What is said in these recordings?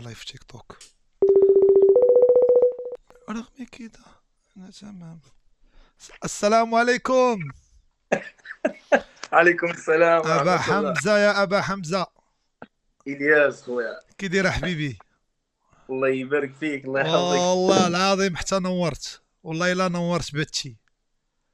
لايف تيك توك رغم كده أنا تمام. السلام عليكم عليكم السلام أبا ورحمة الله. حمزة، يا أبا حمزة إلياس خويا، كي داير حبيبي؟ الله يبارك فيك، الله يحفظك. والله العظيم حتى نورت، والله إلا نورت باتشي،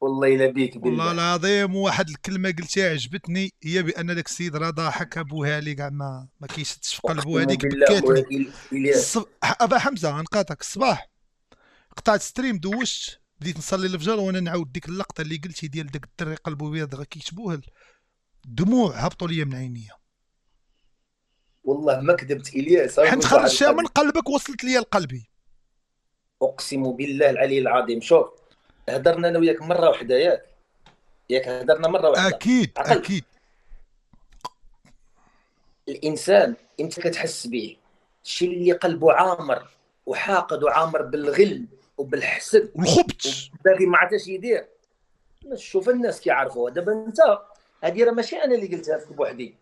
والله إلا بيك والله بالله. العظيم. واحد الكلمة قلتها عجبتني، هي بأن داك السيد راه ضاحك أبوها لي كاع ما كيشدش في قلبه، أقسم هذيك بالله خويا بكاتني. إلياس. أبا حمزة نقاطعك، الصباح قطعت ستريم دوشت، بديت نصلي الفجر وانا نعاود ديك اللقطه اللي قلتي ديال داك الدري قلبو بيض غا كيتبوهل، الدموع هبطوا لي من عينيا. والله ما كذبت إلياس، حنت نقول لك واحد خرجتها من القضية. قلبك وصلت لي لقلبي. أقسم بالله العلي العظيم. شوف، هدرنا أنا وياك مرة واحدة، ياك هدرنا مرة واحدة. اكيد عقل اكيد. الإنسان أنت كتحس به، الشيء اللي قلبه عامر وحاقد وعامر بالغل وبالحسد والخبث. وباغي ما عرفش يدير. شوف الناس كيعرفوها دابا انت، هذه راه ماشي انا اللي قلتها لك بوحدي،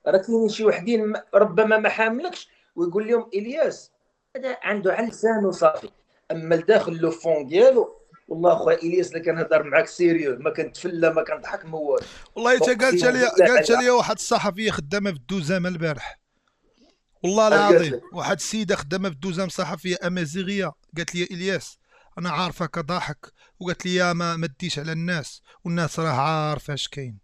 راه كاينين شي وحدين ربما ما حاملكش ويقول لهم الياس هذا عنده على لسانه صافي، اما الداخل لو فون ديالو. والله اخويا الياس اللي كنهضر معاك سيريو، ما كنتفلى ما كنضحك ما والو. والله حتى اقسم بالله قالت على لي واحد الصحفيه خدامه في الدوزامه البارح، والله اش قالت العظيم لك؟ واحد السيده خدامه في الدوزام صحفيه امازيغيه، قالت لي الياس انا عارفك ضاحك، وقالت لي يا ما تديش على الناس، والناس راه عارفه اش كاين.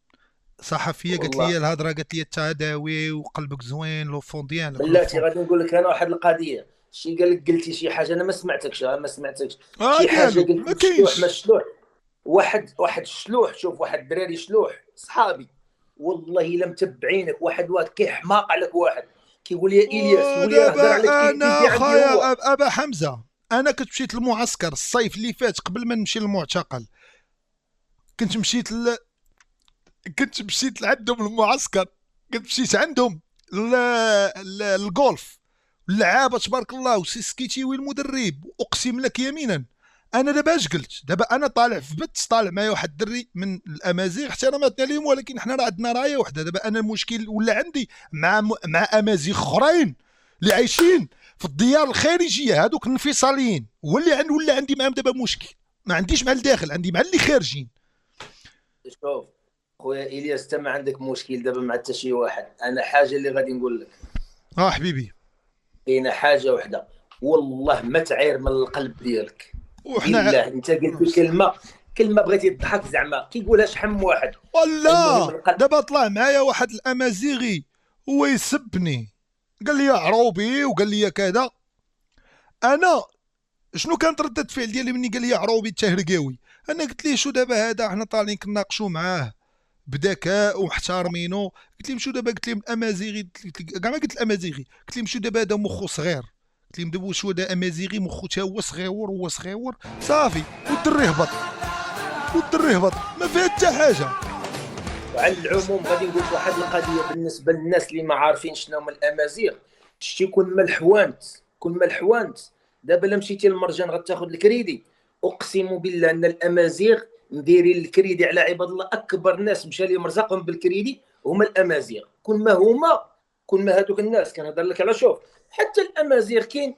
صحفيه قالت والله لي الهضره، قالت لي التهداوي وقلبك زوين لو فون ديالك لو بلاتي فون. غادي نقول لك انا واحد القضيه. شي قال لك قلتي شي حاجه انا ما سمعتكش، ما سمعتكش. شي حاجه قالوا قلت ما الشلوح ما كاينش. الشلوح. واحد الشلوح، شوف واحد الدراري شلوح صحابي، والله الا متبعينك. واحد كيحماق عليك، واحد كيقول يا الياس الولي راه هضر ودابا عليك انا ايدي عندي خويا هو. ابا حمزه، انا كنت مشيت للمعسكر الصيف اللي فات قبل ما نمشي للمعتقل، كنت مشيت كنت مشيت لعندهم المعسكر، كنت مشيت عندهم الجولف، اللعابه تبارك الله وسيسكيتي والمدرب، اقسم لك يمينا. انا دابا اش قلت، دابا انا طالع في بت، طالع معايا واحد الدري من الامازيغ احتراماتنا لهم، ولكن حنا راه عندنا رايه وحده. دابا انا المشكل ولا عندي مع امازيغ اخرين اللي عايشين في الديار الخارجيه، هذوك الانفصاليين، ولا عندي معاهم دابا مشكل. ما عنديش مع الداخل، عندي مع اللي خارجين. شوف خويا الياس، انت ما عندك مشكل دابا مع حتى شي واحد. انا حاجه اللي غادي نقول لك، اه حبيبي. كاينه حاجه وحده، والله ما تعير من القلب ديالك. وحنا بالله انت قلت كلمه بغيتي تضحك زعما كيقولها شحم واحد. المهم ولا القلب. دابا طلع معايا واحد الامازيغي هو يسبني، قال لي يا عروبي وقال لي يا كذا. انا شنو كانت ردة الفعل ديالي مني قال لي يا عروبي التهرقاوي؟ انا قلت ليه شو دابا هذا، حنا طالعين كناقشوا معاه بذكاء ومحترمينه. قلت لهم شو دابا، قلت لهم الامازيغي، كاع ما قلت الامازيغي، قلت لهم شو دابا هذا مخو صغير، قلت لهم دابا شو هذا امازيغي مخو تا هو صغيور، هو صغيور صافي، والدري هبط، والدري هبط ما فيها حتى حاجه. وعلى العموم غادي نقول لك واحد القضيه بالنسبه للناس اللي ما عارفين شنو هما الامازيغ. شتي كون ملحوانت دابا الا مشيتي للمرجان غتاخذ الكريدي. اقسم بالله ان الامازيغ مديرين الكريدي على عباد الله. اكبر ناس مشى لهم رزقهم بالكريدي هما الامازيغ. كون ما هذوك الناس كنهضر لك على. شوف حتى الامازيغ كاين،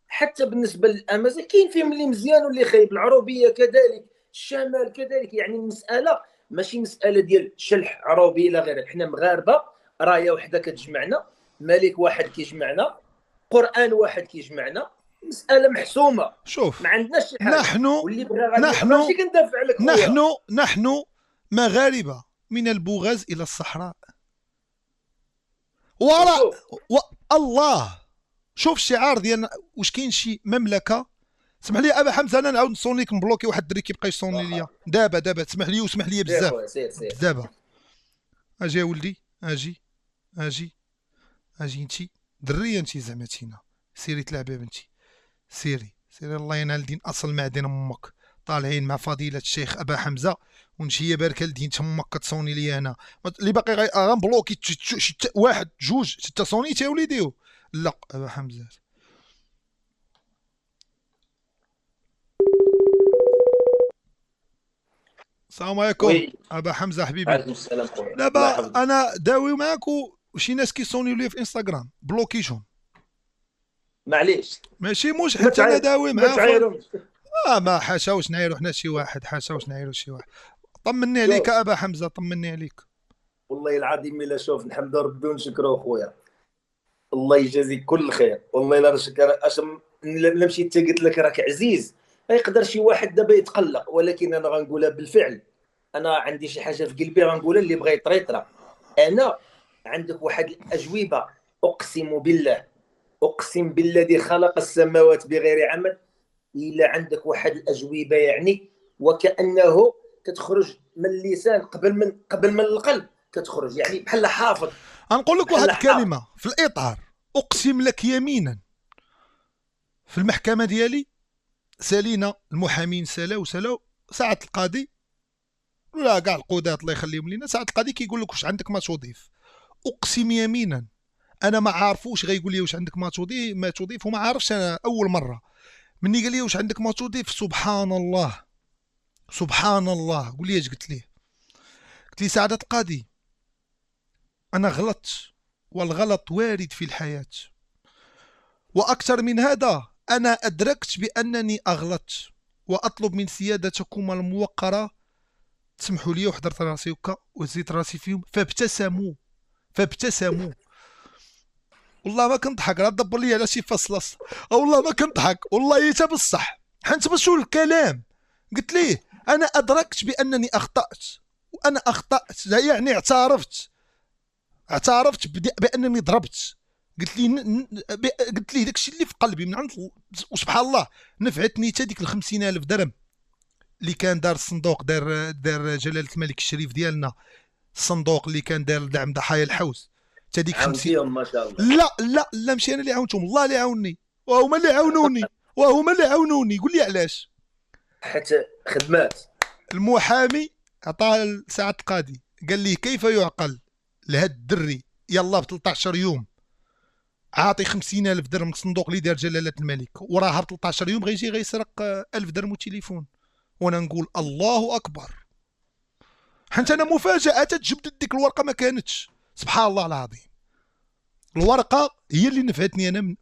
حتى بالنسبه للامازيغ كاين فيهم اللي مزيان واللي خايب. العروبيه كذلك، الشمال كذلك. يعني المساله ماشي مساله ديال شلح عروبي لا غير. حنا مغاربه، رايه وحده كتجمعنا، ملك واحد كيجمعنا، قران واحد كيجمعنا. مساله محسومه، شوف، ما عندناش شي حاجه. نحن واللي بغى غادي يقدر. نحن ماشي كندافع عليك خويا. نحن مغاربة من البوغاز إلى الصحراء وراء وشوف الله. شوف الشعار ديالنا، واش كاين شي مملكة؟ اسمح لي ابا حمزه، انا نعاود نصوني لك نبلوكي واحد الدري كيبقى يصوني ليا واخا دابا، تسمح لي واسمح لي سير بزاف. خويا، سير. دابا اجي يا ولدي، اجي انتي دريه، انتي زعما تينا، سيري تلعبي بنتي، سيري الله ينال دين اصل معدن امك. طالعين مع فضيله الشيخ ابا حمزه، ونشي بارك لدين تمك كتصوني لي انا اللي باقي غنبلوكي واحد جوج تصوني تا وليدي. لا ابا حمزه. السلام عليكم وي. ابا حمزه حبيبي. عليكم السلام خويا، الله دابا يحفظك. انا داوي معاك وشي ناس كيصونيو لي في انستغرام بلوكيتهم. معليش. ماشي مش ما حتى انا تعاير داوي ما معاه تعايرهمش. ما حاشا واش نعايرو حنا شي واحد، حاشا واش نعايرو شي واحد. طمني عليك شوف ابا حمزه، طمني عليك. والله العظيم الا شوف نحمد ربي ونشكره خويا، الله يجازيك كل خير، والله الا شكر اشم. لا مشيت قلت لك راك عزيز، يقدر شي واحد دابا يتقلق، ولكن انا غنقولها بالفعل. انا عندي شي حاجه في قلبي غنقولها، اللي بغى يطريطرا. انا عندك واحد الاجوبه، اقسم بالله، اقسم بالذي خلق السماوات بغير عمد، الا عندك واحد الاجوبه يعني وكانه كتخرج من اللسان قبل من القلب، كتخرج يعني بحال حافظ. غنقول لك واحد بحال حافظ. الكلمه في الاطار، اقسم لك يمينا. في المحكمه ديالي سالينا المحامين، سالاو ساعه القاضي ولا كاع القضاة الله يخليهم لينا، ساعه القاضي كيقول لك واش عندك ما تضيف. اقسم يمينا انا ما عارفوش غيقول لي واش عندك ما تضيف وما عارفش. انا اول مره مني قال لي واش عندك ما تضيف، سبحان الله سبحان الله. قول لي اش قلت ليه؟ قلت لي سعادة القاضي انا غلطت، والغلط وارد في الحياة، واكثر من هذا انا ادركت بانني اغلطت، واطلب من سيادتكم الموقرة تسمحوا لي. وحضرت راسي هكا وزيت راسي فيهم فابتسموا. والله ما كنضحك، راه دبر لي على شي فصل والله ما كنضحك والله حتى بصح، حنت بشو الكلام. قلت ليه انا ادركت بانني اخطات، وانا اخطات يعني اعترفت بانني ضربت. قلت لي قلت ليه داكشي اللي في قلبي من عند وسبحان الله نفعتني حتى ديك ال 50,000 درهم اللي كان دار الصندوق، دار جلاله الملك الشريف ديالنا، الصندوق اللي كان دار دعم ضحايا الحوز، حتى ديك 50. عاونتيهم ما شاء الله. لا ماشي انا اللي عاونتهم، الله اللي عاوني، وهما اللي عاونوني قول لي علاش. حتى خدمات. المحامي عطاه ساعة القاضي قال لي كيف يعقل لهاد الدري يلا ب 13 يوم عاطي 50,000 درهم الصندوق اللي دار جلالة الملك، وراها ب 13 يوم غيجي غيسرق 1000 درهم وتليفون. وانا نقول الله اكبر، حنت انا مفاجأة تجبدت ديك الورقة ما كانتش. سبحان الله العظيم، الورقة هي اللي نفعتني انا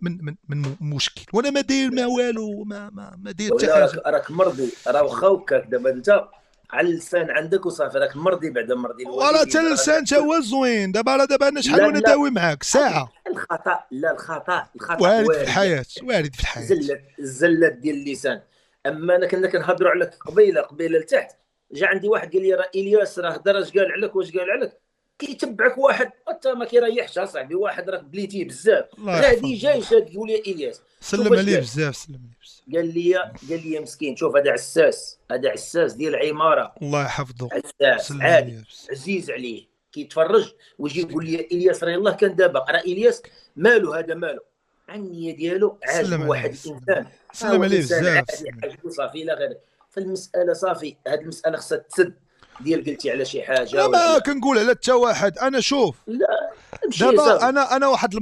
من مشكل، وانا ما داير ما والو، ما داير حتى ولا حاجة. راك مرضي، راه واخا هكاك دابا انت على اللسان عندك وصافي، راك مرضي بعدا مرضي وراه الوالدين. تا لسان تا هو زوين. دابا انا شحال لا وانا لا، داوي معاك ساعة. الخطا، لا الخطا وارد في وارد. الحياة، وارد في الحياة. الزلات ديال اللسان. اما انا كنا كنهضروا عليك قبيله لتحت، جا عندي واحد قال لي راه الياس راه هضر اش قال عليك واش قال عليك، كيتبعك واحد حتى ما كيريحش اصاحبي، واحد راك بليتيه بزاف، الله غادي يحفظ. جاي شاد يقول لي الياس شوف سلم اش عليه قال. بزاف، سلم عليه بزاف. قال لي مسكين، شوف هذا عساس، هذا عساس ديال عماره، الله يحفظه. عساس سلم عادي عليه بزاف. عزيز عليه، كيتفرج ويجي يقول لي الياس راه يلاه كان دابا، راه الياس مالو هذا مالو، عن النيه ديالو سلم عاجبو عليه، واحد سلم الانسان، عليه، ها هو سلم عليه انسان بزاف، عادي سلم عليه. عاجبو صافي الى غير. فالمساله صافي، هذه المساله خصها تسد، ديال قلتي على شي انا حاجه ولا ما لا. كنقول على حتى واحد. انا شوف لا امشي دابا صافي. انا واحد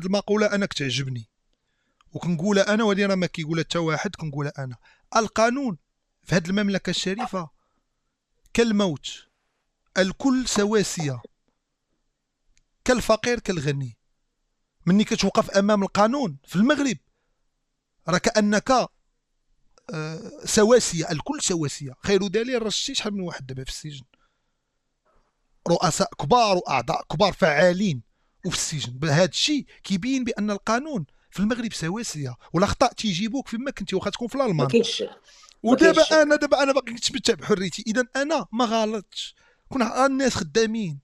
المقوله انا كتعجبني وكنقولها انا، ولي راه ما كيقولها حتى واحد، كنقولها انا. القانون في هذه المملكه الشريفه كالموت، الكل سواسيه، كالفقير كالغني. مني كتوقف امام القانون في المغرب راه كانك سواسيه، الكل سواسيه. خير دليل راه شتي شحال من واحد دابا في السجن، رؤساء كبار واعضاء كبار فعالين وفي السجن. هذا الشيء كيبين بان القانون في المغرب سواسيه، ولا خطا تيجيبوك فيما كنتي واخا تكون في ما الالمان. كاينش شك، ما كاينش ودابا شك. انا باغي نتمتع بحريتي، اذا انا ما غلطتش. كنا الناس خدامين،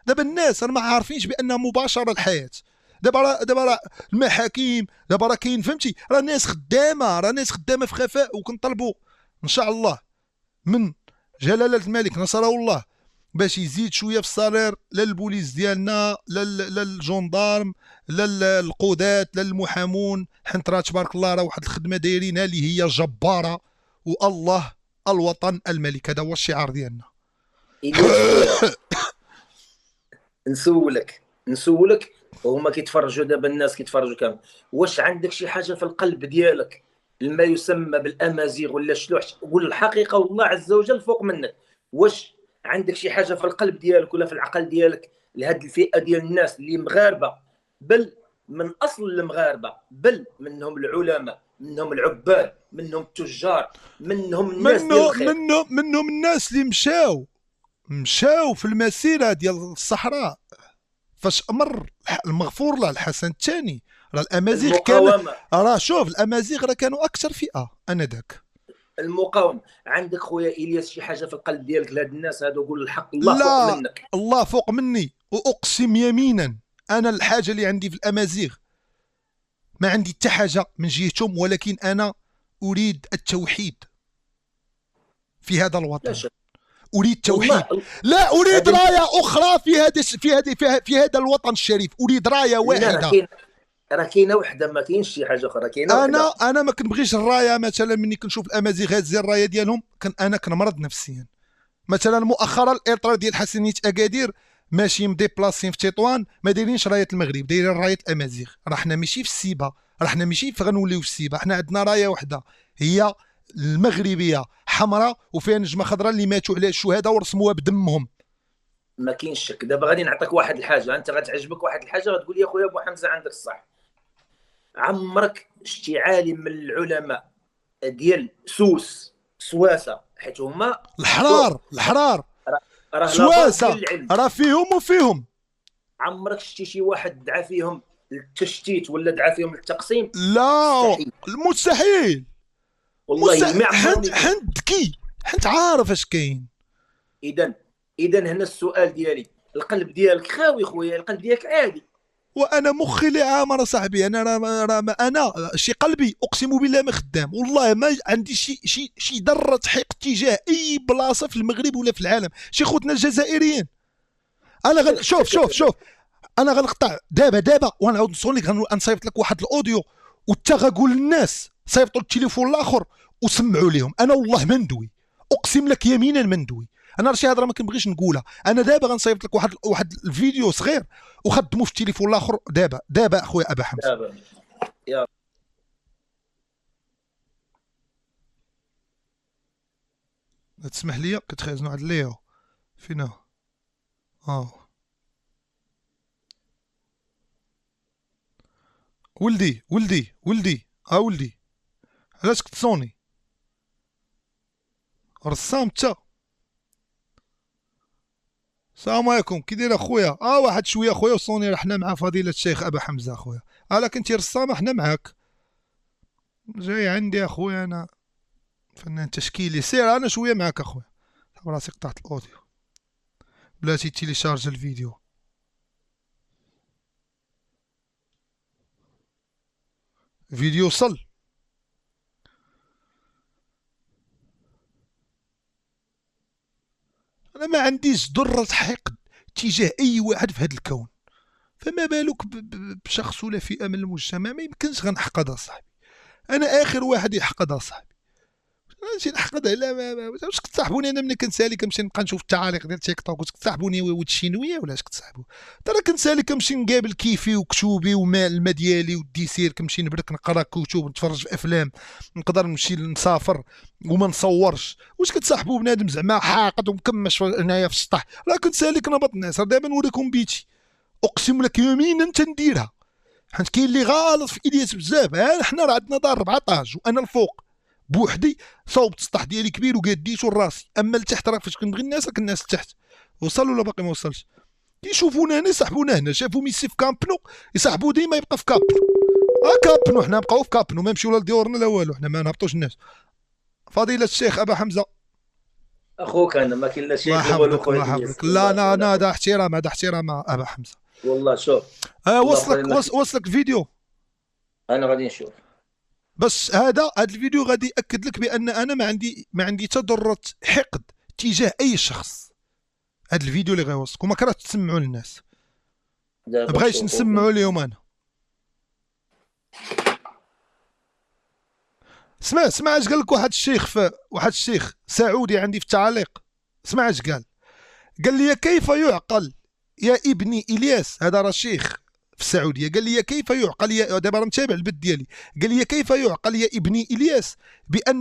دابا الناس راه ما عارفينش بان مباشره الحياه. دابا راه المحاكم دابا راه كاين، فهمتي؟ راه ناس خدامه، في خفاء. وكنطلبوا ان شاء الله من جلاله الملك نصره الله باش يزيد شويه في الصالير، لا البوليس ديالنا، لا الجندارم، لا القضاة، لا المحامون، حيت راه تبارك الله راه واحد الخدمه دايرينها اللي هي جباره. والله الوطن الملك، هذا هو الشعار ديالنا. الياس خويا، نسولك وهما كيتفرجوا دابا، الناس كيتفرجوا كامل، واش عندك شي حاجه في القلب ديالك ما يسمى بالامازيغ ولا الشلوح؟ قول الحقيقه والله عز وجل فوق منك، واش عندك شي حاجه في القلب ديالك ولا في العقل ديالك لهاد الفئه ديال الناس اللي مغاربه، بل من اصل المغاربه، بل منهم العلماء، منهم العباد، منهم التجار، منهم الناس ديال الخير. منهم الناس اللي مشاو في المسيره ديال الصحراء فاش امر المغفور له الحسن الثاني. راه الامازيغ المقاومه. راه شوف الامازيغ راه كانوا اكثر فئه انذاك. المقاومه. عندك خويا الياس شي حاجه في القلب ديالك لهاد الناس هادو، قول الحق، الله فوق لا منك. الله فوق مني، واقسم يمينا انا الحاجه اللي عندي في الامازيغ ما عندي حتى حاجه من جهتهم، ولكن انا اريد التوحيد في هذا لا الوطن. شك. اريد توحيد، والله لا اريد رايه اخرى في هذا الوطن الشريف. اريد رايه لا، واحده. راه كاينه وحده، ما كاينش شي حاجه اخرى، كاينه وحده. انا ما كنبغيش الرايه. مثلا ملي كنشوف الامازيغ هازين الرايه ديالهم انا كنمرض نفسيا. مثلا مؤخرا الاطار ديال حسنيه اكادير ماشي مديبلاسين في تطوان، ما دايرينش رايه المغرب، دايرين رايه الامازيغ. راه حنا ماشي في السيبه، راه حنا ماشي غنوليو في السيبه، حنا عندنا رايه وحده هي المغربيه حمراء وفيها نجمه خضراء اللي ماتوا عليها الشهداء ورسموها بدمهم. ما كاينش شك. دابا غادي نعطيك واحد الحاجه، انت غتعجبك واحد الحاجه، غتقول يا خويا ابو حمزه عندك الصح. عمرك شتي عالم من العلماء ديال سواسه، حيت هما الحرار راه لاباز سواسه ديال العلم. راه فيهم وفيهم. عمرك شتي شي واحد دعا فيهم للتشتيت ولا دعا فيهم للتقسيم؟ لا مستحيل. مستحيل. والله ما عمرهم. حنت ذكي، حنت عارف اش كاين. اذا هنا السؤال ديالي، القلب ديالك خاوي خويا، القلب ديالك عادي. وانا مخي اللي عامر صاحبي. انا انا شي قلبي اقسم بالله ما خدام. والله ما عندي شي ذره حقد تجاه اي بلاصه في المغرب ولا في العالم. شي خوتنا الجزائريين انا شوف انا غنقطع دابا ونعاود نصون لك، غنصيفط لك واحد الاوديو وانت غنقول للناس صيفطوا التليفون الاخر وسمعوا لهم. انا والله ما ندوي، اقسم لك يمينا ما ندوي. انا شي هضره ما كنبغيش نقولها. انا دابا غنصيفط لك واحد الفيديو صغير وخدموا في التليفون الاخر دابا اخويا ابا حمزه. دابا يا تسمح لي كتخازنوا عند ليو فينا ولدي ولدي علاش كتصوني رسام انت؟ السلام عليكم، كي داير اخويا؟ واحد شويه اخويا وصوني، رحنا مع فضيله الشيخ ابا حمزه اخويا. لا كنتي رسام احنا معاك. جاي عندي اخويا انا فنان تشكيلي. سير انا شويه معاك اخويا. راسي قطعت الاوديو بلاتي تيليشارج الفيديو. فيديو وصل. انا ما عنديش ذره حقد تجاه اي واحد في هذا الكون، فما بالك بشخص ولا فئه من المجتمع. ما يمكنش غنحقد اصاحبي. انا اخر واحد يحقد اصاحبي. نمشي نحقد على واش كتصاحبوني انا ملي كنسالي كنمشي نبقى نشوف التعاليق ديال تيك توك؟ واش كتصاحبوني ولد الشينويه ولا اش كتصاحبوا؟ ترى كنسالي كنمشي نقابل كيفي وكتوبي الماء ديالي والديسير، كنمشي نبرك نقرا كتب نتفرج في افلام، نقدر نمشي نسافر وما نصورش. واش كتصاحبوا بنادم زعما حاقد ومكمش هنايا في السطح؟ راه كنسالي كنهبط الناس. دابا نوريكم بيتي، اقسم لك يمينا تنديرها، حيت كاين اللي غالط في الياس بزاف. حنا راه عندنا دار 14 وانا الفوق بوحدي، صوبت السطح ديالي كبير وقديتو راسي. اما لتحت راه فاش كنبغي الناس راك الناس لتحت. وصل ولا باقي ما وصلش؟ كيشوفونا هنا يصاحبونا هنا، شافوا ميسي في كامبنو يصاحبوا ديما يبقى في كامبنو. كامبنو حنا نبقاو في كامبنو، ما نمشيو لا لديورنا لا والو، حنا ما نهبطوش الناس. فضيلة الشيخ ابا حمزه اخوك انا ما كاين لا شيء الله لا والو يحفظك الله خويا يحفظك. الياس. لا هذا احترام، هذا احترام ابا حمزه. والله شوف، الله يخليك. وصلك الفيديو. انا غادي نشوف. بس هذا الفيديو غادي ياكد لك بان انا ما عندي تضرة حقد تجاه اي شخص. هذا الفيديو اللي غيوصلك وما كرهتش تسمعوا للناس، ما بغيتش نسمعوا اليوم. انا اسمع اش قال لك واحد الشيخ سعودي عندي في التعاليق. اسمع اش قال لي: كيف يعقل يا ابني الياس؟ هذا راه شيخ في السعوديه. قال لي: كيف يعقل دابا راه متابع البث ديالي. قال لي: كيف يعقل يا ابني الياس بان